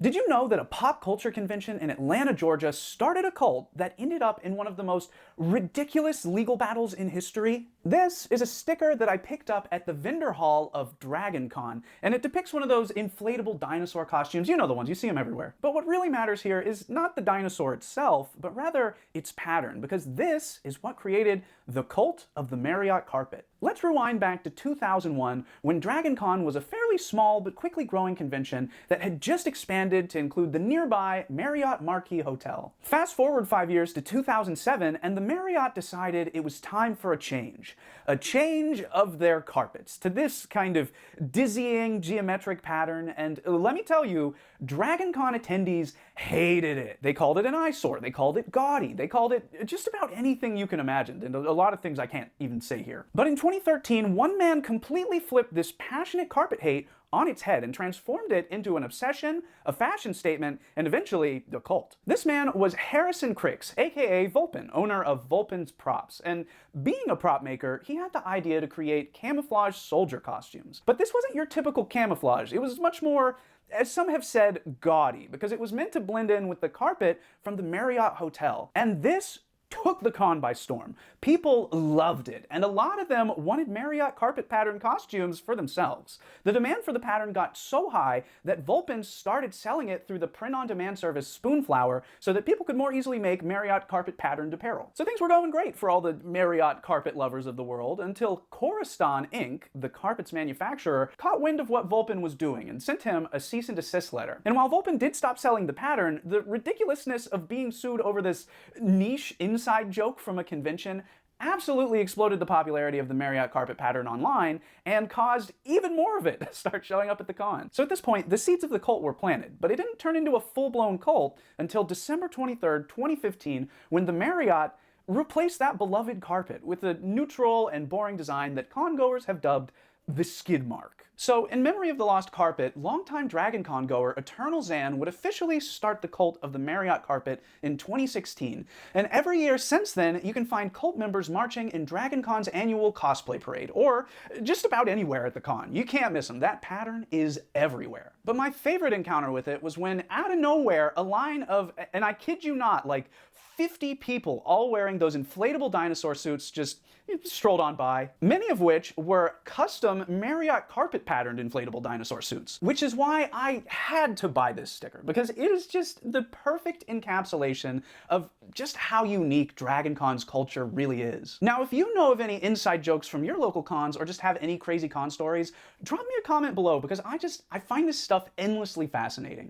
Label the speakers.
Speaker 1: Did you know that a pop culture convention in Atlanta, Georgia started a cult that ended up in one of the most ridiculous legal battles in history? This is a sticker that I picked up at the vendor hall of DragonCon, and it depicts one of those inflatable dinosaur costumes. You know the ones, you see them everywhere. But what really matters here is not the dinosaur itself, but rather its pattern, because this is what created the cult of the Marriott carpet. Let's rewind back to 2001, when DragonCon was a fairly small but quickly growing convention that had just expanded to include the nearby Marriott Marquis Hotel. Fast forward 5 years to 2007, and the Marriott decided it was time for a change. A change of their carpets to this kind of dizzying geometric pattern, and let me tell you, DragonCon attendees hated it. They called it an eyesore, they called it gaudy, they called it just about anything you can imagine, and a lot of things I can't even say here. But in 2013, one man completely flipped this passionate carpet hate on its head and transformed it into an obsession, a fashion statement, and eventually the cult. This man was Harrison Cricks, aka Vulpin, owner of Vulpin's Props, and being a prop maker, he had the idea to create camouflage soldier costumes. But this wasn't your typical camouflage, it was much more, as some have said, gaudy, because it was meant to blend in with the carpet from the Marriott Hotel. And this took the con by storm. People loved it, and a lot of them wanted Marriott carpet pattern costumes for themselves. The demand for the pattern got so high that Vulpin started selling it through the print-on-demand service Spoonflower so that people could more easily make Marriott carpet patterned apparel. So things were going great for all the Marriott carpet lovers of the world until Coriston Inc., the carpet's manufacturer, caught wind of what Vulpin was doing and sent him a cease and desist letter. And while Vulpin did stop selling the pattern, the ridiculousness of being sued over this niche inside joke from a convention absolutely exploded the popularity of the Marriott carpet pattern online and caused even more of it to start showing up at the con. So at this point, the seeds of the cult were planted, but it didn't turn into a full-blown cult until December 23rd, 2015, when the Marriott replaced that beloved carpet with a neutral and boring design that con-goers have dubbed the skid mark. So, in memory of the lost carpet, longtime DragonCon goer Eternal Zan would officially start the cult of the Marriott carpet in 2016. And every year since then, you can find cult members marching in DragonCon's annual cosplay parade, or just about anywhere at the con. You can't miss them. That pattern is everywhere. But my favorite encounter with it was when, out of nowhere, a line of, and I kid you not, like 50 people all wearing those inflatable dinosaur suits just strolled on by, many of which were custom Marriott carpet patterned inflatable dinosaur suits. Which is why I had to buy this sticker, because it is just the perfect encapsulation of just how unique DragonCon's culture really is. Now, if you know of any inside jokes from your local cons or just have any crazy con stories, drop me a comment below, because I find this stuff endlessly fascinating.